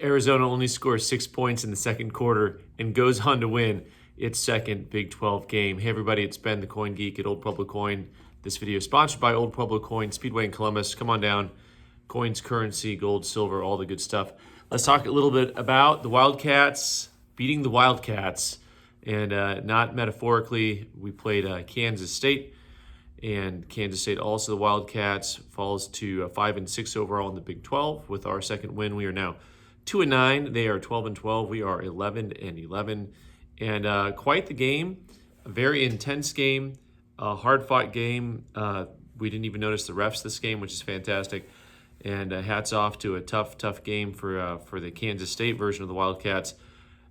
Arizona only scores 6 points in the second quarter and goes on to win its second Big 12 game. Hey everybody, it's Ben the Coin Geek at Old Pueblo Coin. This video is sponsored by Old Pueblo Coin, Speedway in Columbus. Come on down. Coins, currency, gold, silver, all the good stuff. Let's talk a little bit about the Wildcats beating the Wildcats. And not metaphorically, we played Kansas State. And Kansas State, also the Wildcats, falls to 5-6 overall in the Big 12. With our second win, we are now 2-9. They are 12-12. We are 11-11. And quite the game, a very intense game, a hard-fought game. We didn't even notice the refs this game, which is fantastic. And hats off to a tough game for the Kansas State version of the Wildcats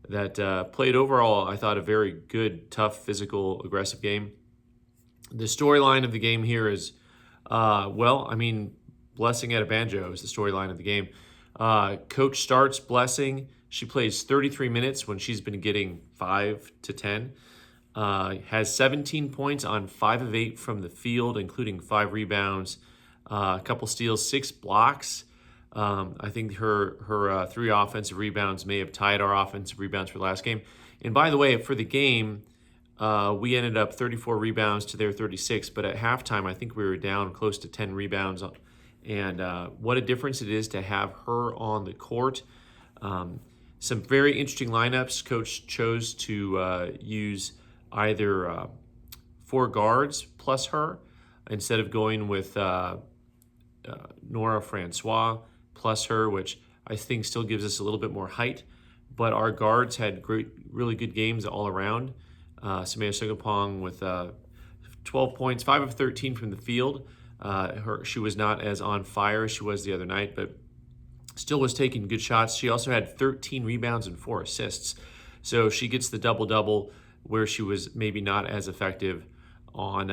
that played overall, I thought, a very good, tough, physical, aggressive game. The storyline of the game here is, Blessing at a banjo is the storyline of the game. Coach starts Blessing. She plays 33 minutes when she's been getting 5 to 10. Has 17 points on 5 of 8 from the field, including 5 rebounds, a couple steals, 6 blocks. I think her 3 offensive rebounds may have tied our offensive rebounds for last game. And by the way, for the game, we ended up 34 rebounds to their 36, but at halftime, I think we were down close to 10 rebounds. And what a difference it is to have her on the court. Some very interesting lineups. Coach chose to use either 4 guards plus her instead of going with Nora Francois plus her, which I think still gives us a little bit more height. But our guards had really good games all around. Samaya Sugapong with 12 points, 5 of 13 from the field. She was not as on fire as she was the other night, but still was taking good shots. She also had 13 rebounds and 4 assists. So she gets the double-double where she was maybe not as effective on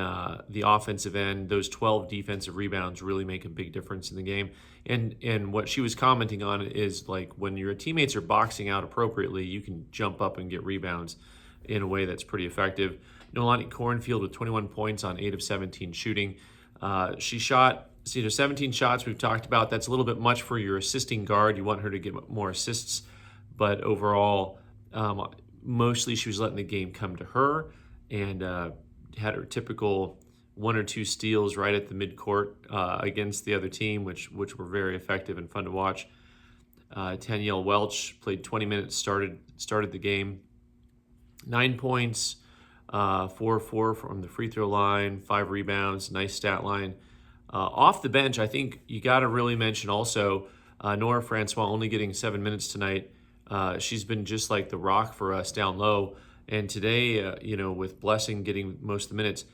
the offensive end. Those 12 defensive rebounds really make a big difference in the game. And what she was commenting on is, like, when your teammates are boxing out appropriately, you can jump up and get rebounds in a way that's pretty effective. Nolani Cornfield with 21 points on 8 of 17 shooting. She shot 17 shots we've talked about. That's a little bit much for your assisting guard. You want her to get more assists. But overall, mostly she was letting the game come to her and had her typical 1 or 2 steals right at the midcourt against the other team, which were very effective and fun to watch. Tanielle Welch played 20 minutes, started the game. 9 points, 4 from the free throw line, 5 rebounds, nice stat line. Off the bench, I think you got to really mention also Nora Francois only getting 7 minutes tonight. She's been just like the rock for us down low. And today, with Blessing getting most of the minutes,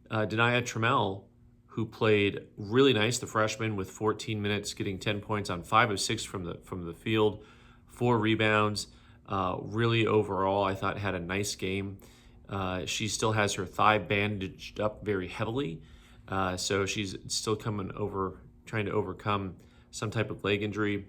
Denia Trammell, who played really nice, the freshman, with 14 minutes, getting 10 points on 5 of 6 from the field, 4 rebounds. Really overall, I thought had a nice game. She still has her thigh bandaged up very heavily. So she's still trying to overcome some type of leg injury.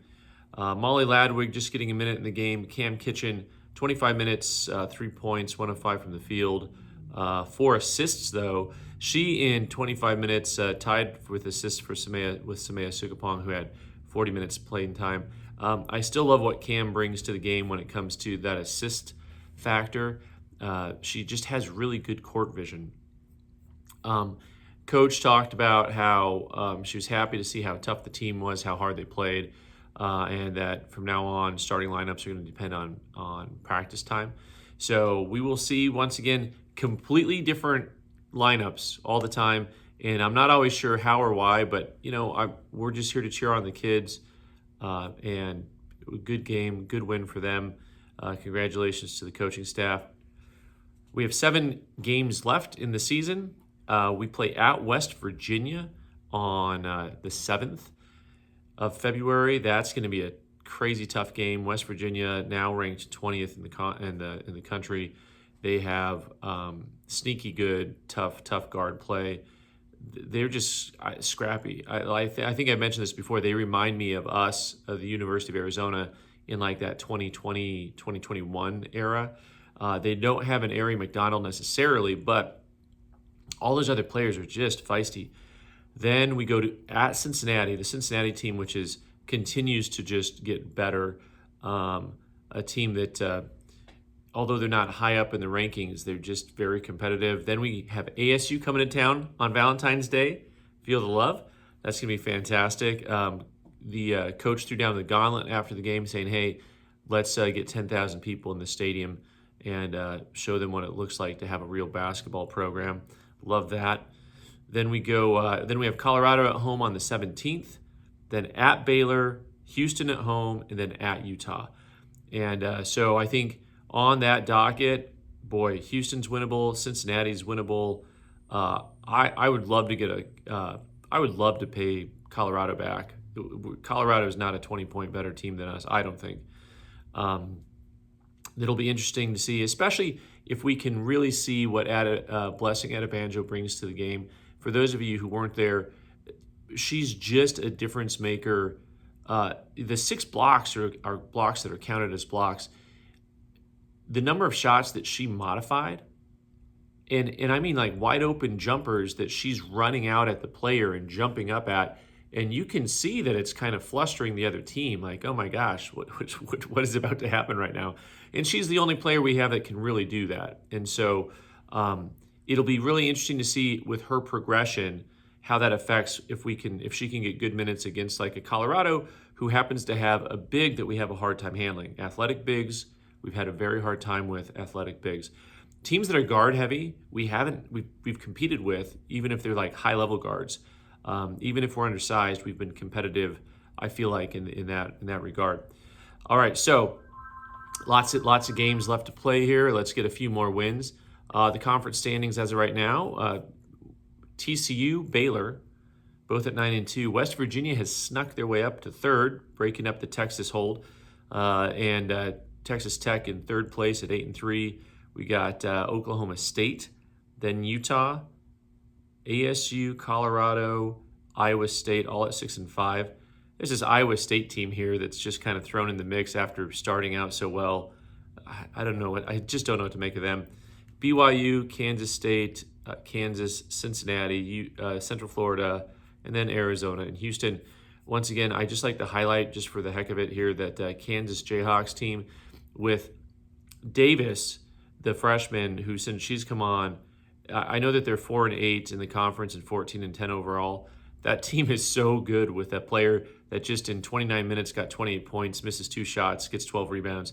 Molly Ladwig just getting a minute in the game. Cam Kitchen, 25 minutes, 3 points, 1 of 5 from the field. 4 assists though. She in 25 minutes tied with assists for Samaya Sugapong, who had 40 minutes playing time. I still love what Cam brings to the game when it comes to that assist factor. She just has really good court vision. Coach talked about how she was happy to see how tough the team was, how hard they played, and that from now on, starting lineups are going to depend on practice time. So we will see, once again, completely different lineups all the time. And I'm not always sure how or why, but, we're just here to cheer on the kids. And a good game, good win for them. Congratulations to the coaching staff. We have 7 games left in the season. We play at West Virginia on the 7th of February. That's going to be a crazy tough game. West Virginia now ranked 20th in the country. They have sneaky good, tough guard play. They're just scrappy. I think I mentioned this before. They remind me of us, of the University of Arizona, in like that 2020, 2021 era. They don't have an Aari McDonald necessarily, but all those other players are just feisty. Then we go to at Cincinnati, the Cincinnati team, which continues to just get better. a team that, although they're not high up in the rankings, they're just very competitive. Then we have ASU coming to town on Valentine's Day. Feel the love. That's going to be fantastic. The coach threw down the gauntlet after the game saying, hey, let's get 10,000 people in the stadium and show them what it looks like to have a real basketball program. Love that. Then we go. Then we have Colorado at home on the 17th. Then at Baylor, Houston at home, and then at Utah. And so I think on that docket, boy, Houston's winnable, Cincinnati's winnable. I would love to get I would love to pay Colorado back. Colorado is not a 20-point better team than us, I don't think. It'll be interesting to see, especially if we can really see what Blessing Adebanjo brings to the game. For those of you who weren't there, she's just a difference maker. The 6 blocks are blocks that are counted as blocks. The number of shots that she modified, and I mean like wide open jumpers that she's running out at the player and jumping up at, and you can see that it's kind of flustering the other team. Like, oh my gosh, what is about to happen right now? And she's the only player we have that can really do that. And so it'll be really interesting to see with her progression how that affects if she can get good minutes against like a Colorado who happens to have a big that we have a hard time handling. Athletic bigs, we've had a very hard time with athletic bigs. Teams that are guard heavy, we've competed with, even if they're like high level guards. Even if we're undersized, we've been competitive, I feel like, in that regard. All right, so lots of games left to play here. Let's get a few more wins. The conference standings as of right now, TCU, Baylor, both at 9-2. West Virginia has snuck their way up to third, breaking up the Texas hold, and Texas Tech in third place at 8-3. We got Oklahoma State, then Utah, ASU, Colorado, Iowa State, all at 6-5. There's this Iowa State team here that's just kind of thrown in the mix after starting out so well. I just don't know what to make of them. BYU, Kansas State, Kansas, Cincinnati, Central Florida, and then Arizona and Houston. Once again, I just like to highlight, just for the heck of it here, that Kansas Jayhawks team with Davis, the freshman, who since she's come on, I know that they're 4-8 in the conference and 14-10 overall. That team is so good with that player that just in 29 minutes got 28 points, misses 2 shots, gets 12 rebounds.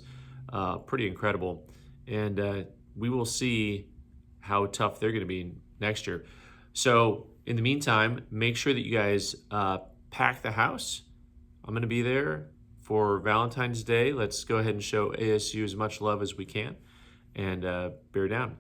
Pretty incredible. And we will see how tough they're going to be next year. So in the meantime, make sure that you guys pack the house. I'm going to be there for Valentine's Day. Let's go ahead and show ASU as much love as we can and bear down.